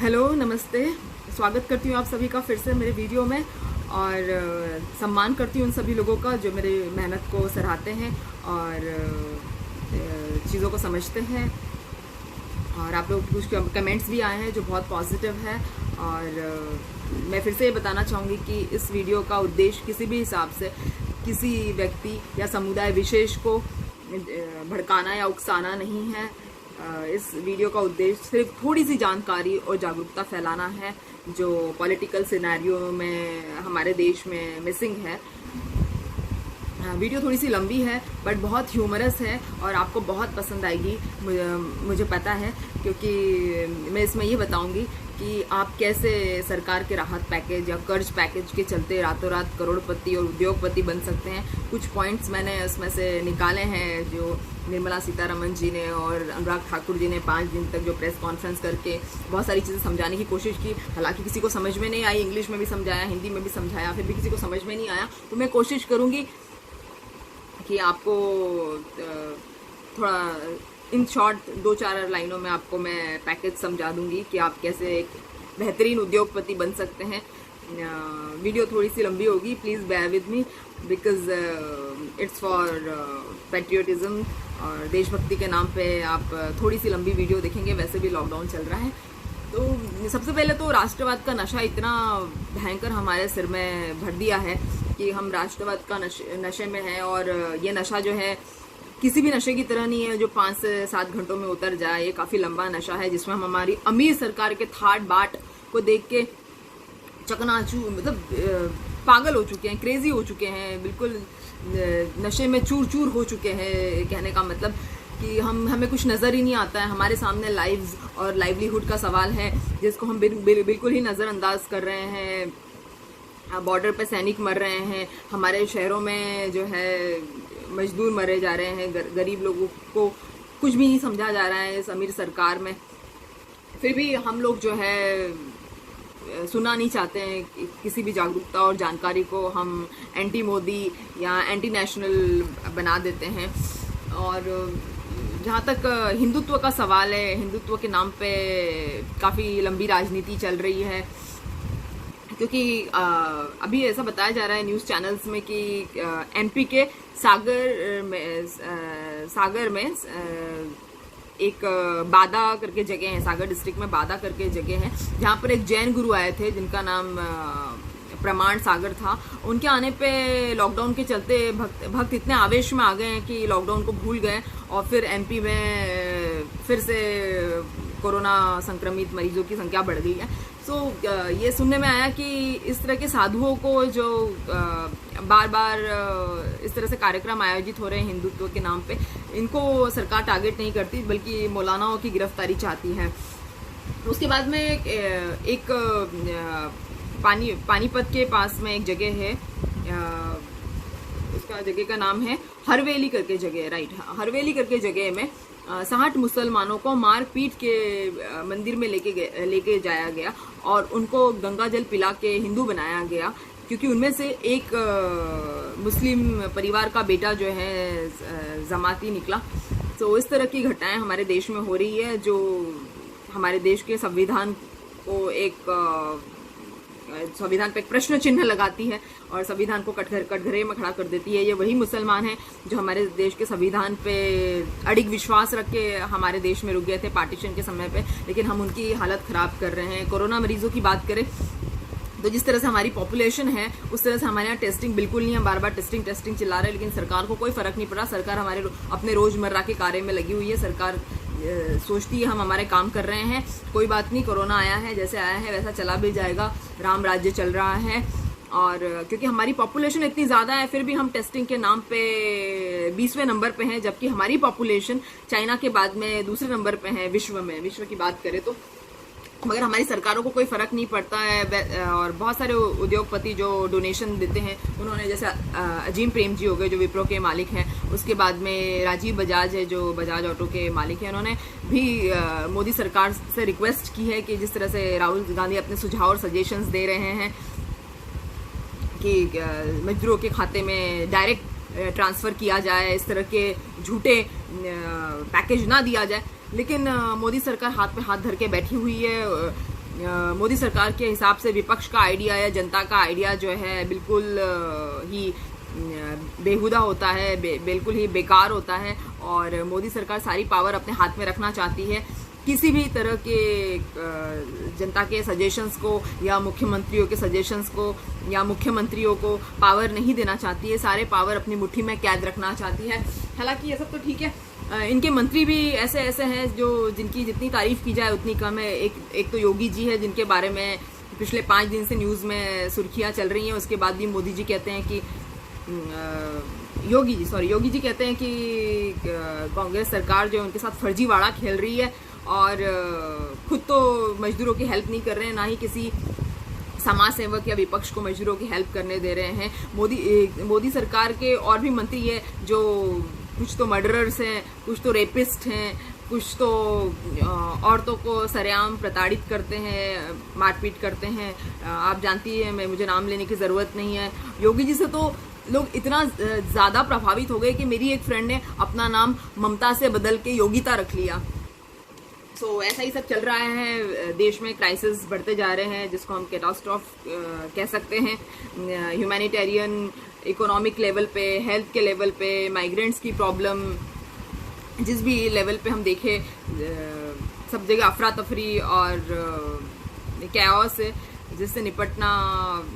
Hello, नमस्ते। स्वागत करती हूँ आप सभी का फिर से मेरे वीडियो में और सम्मान करती हूँ उन सभी लोगों का जो मेरी मेहनत को सराहते हैं और चीज़ों को समझते हैं। और आप लोग कुछ कमेंट्स भी आए हैं जो बहुत पॉजिटिव है। और मैं फिर से ये बताना चाहूँगी कि इस वीडियो का उद्देश्य किसी भी हिसाब से किसी व्यक्ति या समुदाय विशेष को भड़काना या उकसाना नहीं है। इस वीडियो का उद्देश्य सिर्फ थोड़ी सी जानकारी और जागरूकता फैलाना है जो पॉलिटिकल सिनेरियो में हमारे देश में मिसिंग है। वीडियो थोड़ी सी लंबी है बट बहुत ह्यूमरस है और आपको बहुत पसंद आएगी, मुझे पता है, क्योंकि मैं इसमें ये बताऊंगी कि आप कैसे सरकार के राहत पैकेज या कर्ज पैकेज के चलते रातों रात करोड़पति और उद्योगपति बन सकते हैं। कुछ पॉइंट्स मैंने उसमें से निकाले हैं जो निर्मला सीतारमण जी ने और अनुराग ठाकुर जी ने 5 दिन तक जो प्रेस कॉन्फ्रेंस करके बहुत सारी चीज़ें समझाने की कोशिश की। हालांकि किसी को समझ में नहीं आई, इंग्लिश में भी समझाया, हिंदी में भी समझाया, फिर भी किसी को समझ में नहीं आया, तो मैं कोशिश करूँगी कि आपको थोड़ा इन शॉर्ट 2-4 लाइनों में आपको मैं पैकेज समझा दूंगी कि आप कैसे एक बेहतरीन उद्योगपति बन सकते हैं। वीडियो थोड़ी सी लंबी होगी, please bear with me because it's for patriotism और देशभक्ति के नाम पे आप थोड़ी सी लंबी वीडियो देखेंगे। वैसे भी लॉकडाउन चल रहा है, तो सबसे पहले तो राष्ट्रवाद का नशा इतना भयंकर हमारे सिर में भर दिया है कि हम राष्ट्रवाद का नशे में हैं। और ये नशा जो है किसी भी नशे की तरह नहीं है जो 5 से 7 घंटों में उतर जाए। ये काफ़ी लंबा नशा है जिसमें हम हमारी अमीर सरकार के थाट बाट को देख के चकनाचू मतलब पागल हो चुके हैं, क्रेजी हो चुके हैं, बिल्कुल नशे में चूर चूर हो चुके हैं। कहने का मतलब कि हमें कुछ नज़र ही नहीं आता है। हमारे सामने लाइव्स और लाइवलीहुड का सवाल है जिसको हम बिल्कुल ही नज़रअंदाज कर रहे हैं। बॉर्डर पे सैनिक मर रहे हैं, हमारे शहरों में जो है मजदूर मरे जा रहे हैं, गरीब लोगों को कुछ भी नहीं समझा जा रहा है इस अमीर सरकार में। फिर भी हम लोग जो है सुना नहीं चाहते हैं किसी भी जागरूकता और जानकारी को। हम एंटी मोदी या एंटी नेशनल बना देते हैं। और जहाँ तक हिंदुत्व का सवाल है, हिंदुत्व के नाम पे काफ़ी लंबी राजनीति चल रही है, क्योंकि अभी ऐसा बताया जा रहा है न्यूज़ चैनल्स में कि एमपी के सागर में एक बादा करके जगह है, सागर डिस्ट्रिक्ट में बादा करके जगह है, जहाँ पर एक जैन गुरु आए थे जिनका नाम प्रमाण सागर था। उनके आने पे लॉकडाउन के चलते भक्त इतने आवेश में आ गए हैं कि लॉकडाउन को भूल गए और फिर एमपी में फिर से कोरोना संक्रमित मरीजों की संख्या बढ़ गई है। तो ये सुनने में आया कि इस तरह के साधुओं को जो बार बार इस तरह से कार्यक्रम आयोजित हो रहे हैं हिंदुत्व के नाम पे, इनको सरकार टारगेट नहीं करती बल्कि मौलानाओं की गिरफ्तारी चाहती है। उसके बाद में एक पानीपत के पास में एक जगह है, उसका जगह का नाम है हरवेली करके जगह, राइट, हरवेली करके जगह में 60 मुसलमानों को मार पीट के मंदिर में लेके जाया गया और उनको गंगा जल पिला के हिंदू बनाया गया, क्योंकि उनमें से एक मुस्लिम परिवार का बेटा जो है जमाती निकला। तो इस तरह की घटनाएं हमारे देश में हो रही है जो हमारे देश के संविधान पे एक प्रश्न चिन्ह लगाती है और संविधान को कटघरे में खड़ा कर देती है। ये वही मुसलमान हैं जो हमारे देश के संविधान पे अडिग विश्वास रख के हमारे देश में रुक गए थे पार्टीशन के समय पे, लेकिन हम उनकी हालत खराब कर रहे हैं। कोरोना मरीजों की बात करें तो जिस तरह से हमारी पॉपुलेशन है उस तरह से हमारे यहाँ टेस्टिंग बिल्कुल नहीं है। बार बार टेस्टिंग चिल्ला रहे हैं, लेकिन सरकार को कोई फर्क नहीं पड़ा। सरकार हमारे अपने रोजमर्रा के कार्य में लगी हुई है। सरकार सोचती है हम हमारे काम कर रहे हैं, कोई बात नहीं, कोरोना आया है, जैसे आया है वैसा चला भी जाएगा, राम राज्य चल रहा है। और क्योंकि हमारी पॉपुलेशन इतनी ज़्यादा है फिर भी हम टेस्टिंग के नाम पे 20वें नंबर पे हैं, जबकि हमारी पॉपुलेशन चाइना के बाद में दूसरे नंबर पे है विश्व की बात करें तो। मगर हमारी सरकारों को कोई फ़र्क नहीं पड़ता है। और बहुत सारे उद्योगपति जो डोनेशन देते हैं, उन्होंने जैसे अजीम प्रेम जी हो गए जो विप्रो के मालिक हैं, उसके बाद में राजीव बजाज है जो बजाज ऑटो के मालिक हैं, उन्होंने भी मोदी सरकार से रिक्वेस्ट की है कि जिस तरह से राहुल गांधी अपने सुझाव और सजेशंस दे रहे हैं कि मजदूरों के खाते में डायरेक्ट ट्रांसफ़र किया जाए, इस तरह के झूठे पैकेज ना दिया जाए, लेकिन मोदी सरकार हाथ पे हाथ धर के बैठी हुई है। मोदी सरकार के हिसाब से विपक्ष का आइडिया या जनता का आइडिया जो है बिल्कुल ही बेहुदा होता है, बिल्कुल ही बेकार होता है। और मोदी सरकार सारी पावर अपने हाथ में रखना चाहती है, किसी भी तरह के जनता के सजेशंस को या मुख्यमंत्रियों के सजेशंस को या मुख्यमंत्रियों को पावर नहीं देना चाहती है, सारे पावर अपनी मुट्ठी में कैद रखना चाहती है। हालांकि ये सब तो ठीक है, इनके मंत्री भी ऐसे ऐसे हैं जो जिनकी जितनी तारीफ की जाए उतनी कम है। एक तो योगी जी है जिनके बारे में पिछले 5 दिन से न्यूज़ में सुर्खियां चल रही हैं। उसके बाद भी मोदी जी कहते हैं कि योगी जी कहते हैं कि कांग्रेस सरकार जो है उनके साथ फर्जीवाड़ा खेल रही है और खुद तो मजदूरों की हेल्प नहीं कर रहे हैं, ना ही किसी समाज सेवक या विपक्ष को मजदूरों की हेल्प करने दे रहे हैं। मोदी सरकार के और भी मंत्री है जो कुछ तो मर्डरर्स हैं, कुछ तो रेपिस्ट हैं, कुछ तो औरतों को सरेआम प्रताड़ित करते हैं, मारपीट करते हैं। आप जानती हैं, मुझे नाम लेने की ज़रूरत नहीं है। योगी जी से तो लोग इतना ज़्यादा प्रभावित हो गए कि मेरी एक फ्रेंड ने अपना नाम ममता से बदल के योगिता रख लिया। सो ऐसा ही सब चल रहा है, देश में क्राइसिस बढ़ते जा रहे हैं जिसको हम कैटास्ट्रॉफ कह सकते हैं। ह्यूमैनिटेरियन, इकोनॉमिक लेवल पे, हेल्थ के लेवल पे, माइग्रेंट्स की प्रॉब्लम, जिस भी लेवल पे हम देखें सब जगह अफरा तफरी और कैओस है जिससे निपटना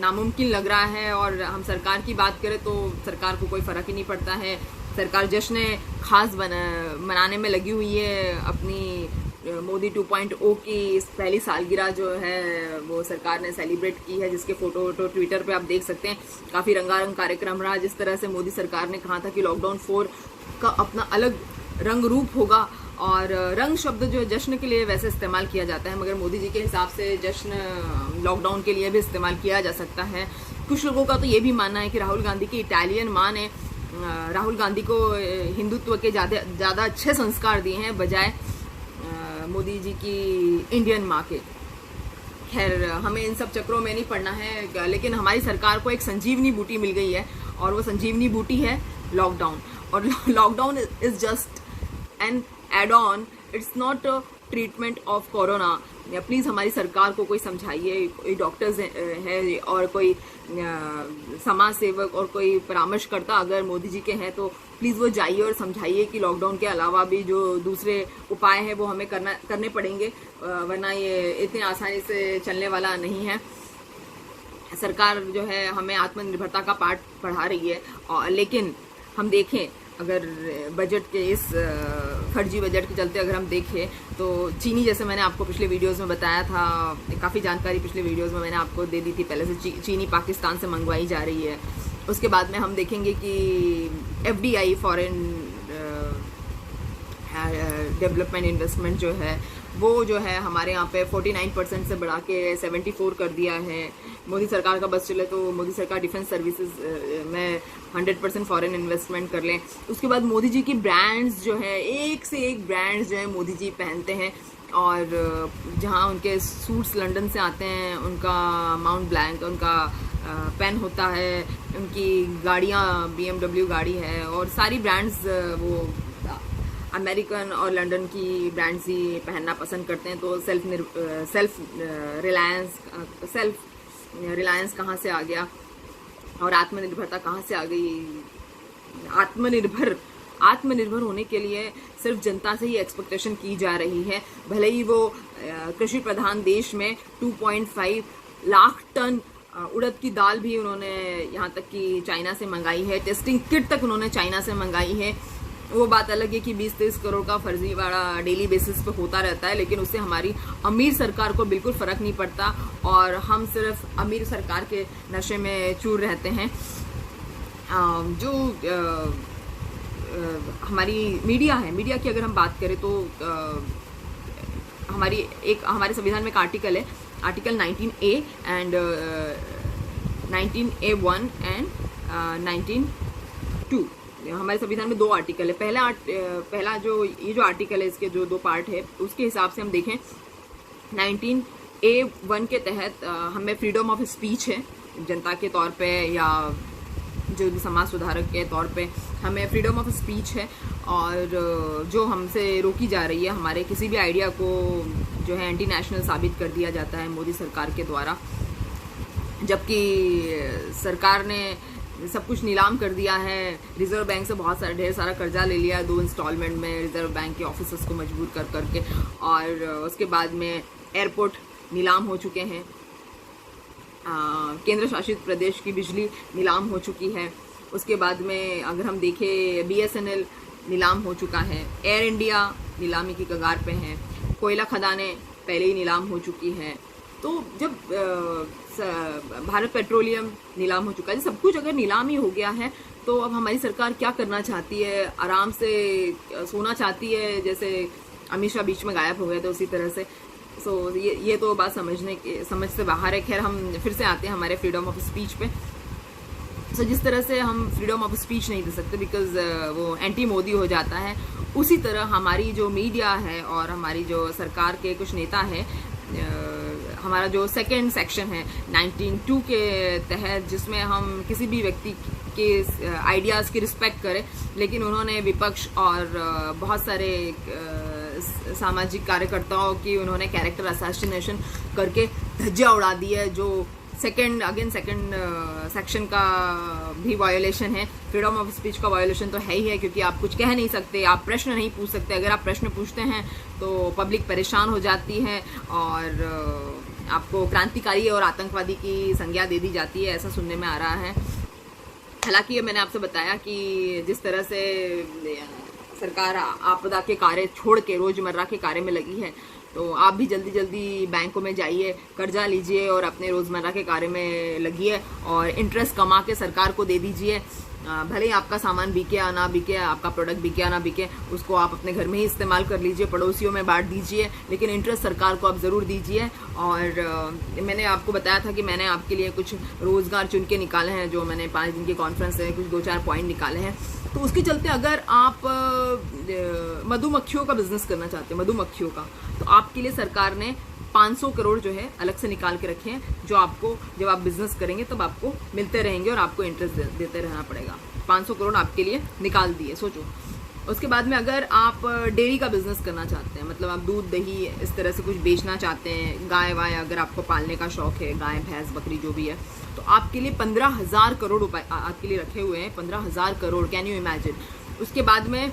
नामुमकिन लग रहा है। और हम सरकार की बात करें तो सरकार को कोई फ़र्क ही नहीं पड़ता है। सरकार जश्न खास मनाने में लगी हुई है। अपनी मोदी 2.0 की इस पहली सालगिरह जो है वो सरकार ने सेलिब्रेट की है, जिसके फोटो ट्विटर पे आप देख सकते हैं। काफ़ी रंगारंग कार्यक्रम रहा। जिस तरह से मोदी सरकार ने कहा था कि लॉकडाउन 4 का अपना अलग रंग रूप होगा, और रंग शब्द जो जश्न के लिए वैसे इस्तेमाल किया जाता है, मगर मोदी जी के हिसाब से जश्न लॉकडाउन के लिए भी इस्तेमाल किया जा सकता है। कुछ लोगों का तो ये भी मानना है कि राहुल गांधी की इटालियन माँ ने राहुल गांधी को हिंदुत्व के ज़्यादा अच्छे संस्कार दिए हैं बजाय मोदी जी की इंडियन माँ के। खैर, हमें इन सब चक्रों में नहीं पड़ना है, लेकिन हमारी सरकार को एक संजीवनी बूटी मिल गई है और वो संजीवनी बूटी है लॉकडाउन। और lockdown is just an add on, it's not treatment of corona. Please हमारी सरकार को कोई समझाइए, कोई डॉक्टर्स है और कोई समाज सेवक और कोई परामर्शकर्ता अगर मोदी जी के हैं तो प्लीज़ वो जाइए और समझाइए कि लॉकडाउन के अलावा भी जो दूसरे उपाय हैं वो हमें करने पड़ेंगे, वरना ये इतने आसानी से चलने वाला नहीं है। सरकार जो है हमें आत्मनिर्भरता का पाठ पढ़ा रही है, और लेकिन हम देखें अगर बजट के इस फर्जी बजट के चलते अगर हम देखें तो चीनी, जैसे मैंने आपको पिछले वीडियोस में बताया था, काफ़ी जानकारी पिछले वीडियोस में मैंने आपको दे दी थी पहले से, चीनी पाकिस्तान से मंगवाई जा रही है। उसके बाद में हम देखेंगे कि FDI फॉरेन डेवलपमेंट इन्वेस्टमेंट जो है वो जो है हमारे यहाँ पे 49% से बढ़ा के 74 कर दिया है। मोदी सरकार का बस चले तो मोदी सरकार डिफेंस सर्विसेज में 100% फॉरेन इन्वेस्टमेंट कर लें। उसके बाद मोदी जी की ब्रांड्स जो है, एक से एक ब्रांड्स जो है मोदी जी पहनते हैं, और जहाँ उनके सूट्स लंदन से आते हैं, उनका माउंट ब्लैंक उनका पेन होता है, उनकी गाड़ियाँ BMW गाड़ी है, और सारी ब्रांड्स वो अमेरिकन और लंदन की ब्रांड्स ही पहनना पसंद करते हैं। तो सेल्फ रिलायंस कहाँ से आ गया और आत्मनिर्भरता कहाँ से आ गई। आत्मनिर्भर होने के लिए सिर्फ जनता से ही एक्सपेक्टेशन की जा रही है, भले ही वो कृषि प्रधान देश में 2.5 लाख टन उड़द की दाल भी उन्होंने यहाँ तक कि चाइना से मंगाई है, टेस्टिंग किट तक उन्होंने चाइना से मंगाई है। वो बात अलग है कि 20-23 करोड़ का फर्जीवाड़ा डेली बेसिस पे होता रहता है, लेकिन उससे हमारी अमीर सरकार को बिल्कुल फ़र्क नहीं पड़ता और हम सिर्फ अमीर सरकार के नशे में चूर रहते हैं। जो हमारी मीडिया है, मीडिया की अगर हम बात करें तो हमारे संविधान में एक आर्टिकल है, article 19A and 19A1 and 19(2). हमारे संविधान में 2 आर्टिकल है। पहला जो ये जो आर्टिकल है, इसके जो 2 पार्ट है, उसके हिसाब से हम देखें 19A1 के तहत हमें फ्रीडम ऑफ स्पीच है, जनता के तौर पे या जो भी समाज सुधारक के तौर पे हमें फ्रीडम ऑफ स्पीच है, और जो हमसे रोकी जा रही है, हमारे किसी भी आइडिया को जो है एंटी नेशनल साबित कर दिया जाता है मोदी सरकार के द्वारा, जबकि सरकार ने सब कुछ नीलाम कर दिया है। रिजर्व बैंक से बहुत सारा ढेर सारा कर्जा ले लिया है 2 इंस्टॉलमेंट में रिजर्व बैंक के ऑफिसर्स को मजबूर कर करके, और उसके बाद में एयरपोर्ट नीलाम हो चुके हैं, केंद्र शासित प्रदेश की बिजली नीलाम हो चुकी है। उसके बाद में अगर हम देखें BSNL नीलाम हो चुका है, एयर इंडिया नीलामी की कगार पे है, कोयला खदानें पहले ही नीलाम हो चुकी है। तो जब भारत पेट्रोलियम नीलाम हो चुका है, सब कुछ अगर नीलाम ही हो गया है, तो अब हमारी सरकार क्या करना चाहती है? आराम से सोना चाहती है, जैसे अमित शाह बीच में गायब हो गए थे उसी तरह से। सो ये तो बात समझ से बाहर है। खैर, हम फिर से आते हैं हमारे फ्रीडम ऑफ स्पीच पे। सो जिस तरह से हम फ्रीडम ऑफ स्पीच नहीं दे सकते बिकॉज वो एंटी मोदी हो जाता है, उसी तरह हमारी जो मीडिया है और हमारी जो सरकार के कुछ नेता हैं, हमारा जो सेकेंड सेक्शन है 19(2) के तहत, जिसमें हम किसी भी व्यक्ति के आइडियाज़ की रिस्पेक्ट करें, लेकिन उन्होंने विपक्ष और बहुत सारे सामाजिक कार्यकर्ताओं की उन्होंने कैरेक्टर असैसिनेशन करके धज्जियां उड़ा दी है, जो सेकेंड सेक्शन का भी वायोलेशन है। फ्रीडम ऑफ स्पीच का वायोलेशन तो है ही है, क्योंकि आप कुछ कह नहीं सकते, आप प्रश्न नहीं पूछ सकते। अगर आप प्रश्न पूछते हैं तो पब्लिक परेशान हो जाती है और आपको क्रांतिकारी और आतंकवादी की संज्ञा दे दी जाती है, ऐसा सुनने में आ रहा है। हालांकि ये मैंने आपसे बताया कि जिस तरह से सरकार आपदा के कार्य छोड़ के रोजमर्रा के कार्य में लगी है, तो आप भी जल्दी जल्दी बैंकों में जाइए, कर्जा लीजिए और अपने रोजमर्रा के कार्य में लगिए और इंटरेस्ट कमा के सरकार को दे दीजिए। भले ही आपका सामान बिके या ना बिके, आपका प्रोडक्ट बिके या ना बिके, उसको आप अपने घर में ही इस्तेमाल कर लीजिए, पड़ोसियों में बांट दीजिए, लेकिन इंटरेस्ट सरकार को आप ज़रूर दीजिए। और मैंने आपको बताया था कि मैंने आपके लिए कुछ रोज़गार चुन के निकाले हैं, जो मैंने 5 दिन के कॉन्फ्रेंस से कुछ 2-4 पॉइंट निकाले हैं। तो उसके चलते अगर आप मधुमक्खियों का बिजनेस करना चाहते हैं, मधुमक्खियों का, तो आपके लिए सरकार ने 500 करोड़ जो है अलग से निकाल के रखे हैं, जो आपको जब आप बिजनेस करेंगे तब आपको मिलते रहेंगे और आपको इंटरेस्ट देते रहना पड़ेगा। 500 करोड़ आपके लिए निकाल दिए, सोचो। उसके बाद में अगर आप डेयरी का बिजनेस करना चाहते हैं, मतलब आप दूध दही इस तरह से कुछ बेचना चाहते हैं, गाय वाय अगर आपको पालने का शौक है, गाय भैंस बकरी जो भी है, तो आपके लिए 15,000 करोड़ रुपए आपके लिए रखे हुए हैं। 15,000 करोड़, कैन यू इमेजिन। उसके बाद में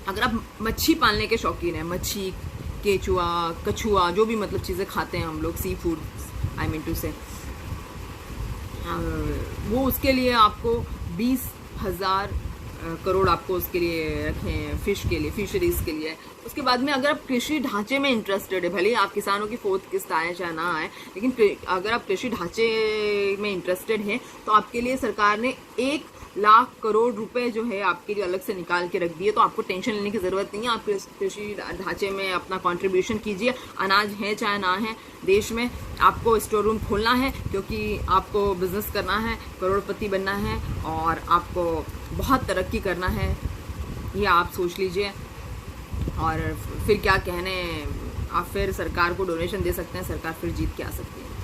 अगर आप मच्छी पालने के शौकीन हैं, मच्छी, केचुआ, कछुआ, जो भी मतलब चीज़ें खाते हैं हम लोग, sea food I mean to से, वो उसके लिए आपको 20,000 करोड़ आपको उसके लिए रखे हैं, फिश के लिए, फिशरीज के लिए। उसके बाद में अगर आप कृषि ढांचे में इंटरेस्टेड है, भले आप किसानों की 4th किस्त आए चाहे ना आए, लेकिन अगर आप कृषि ढांचे में इंटरेस्टेड हैं, तो आपके लिए सरकार ने 1 लाख करोड़ रुपए जो है आपके लिए अलग से निकाल के रख दिए। तो आपको टेंशन लेने की ज़रूरत नहीं है, आप कृषि ढांचे में अपना कंट्रीब्यूशन कीजिए। अनाज है चाहे ना है देश में, आपको स्टोर रूम खोलना है, क्योंकि आपको बिजनेस करना है, करोड़पति बनना है और आपको बहुत तरक्की करना है, ये आप सोच लीजिए। और फिर क्या कहने, आप फिर सरकार को डोनेशन दे सकते हैं, सरकार फिर जीत के आ सकती है।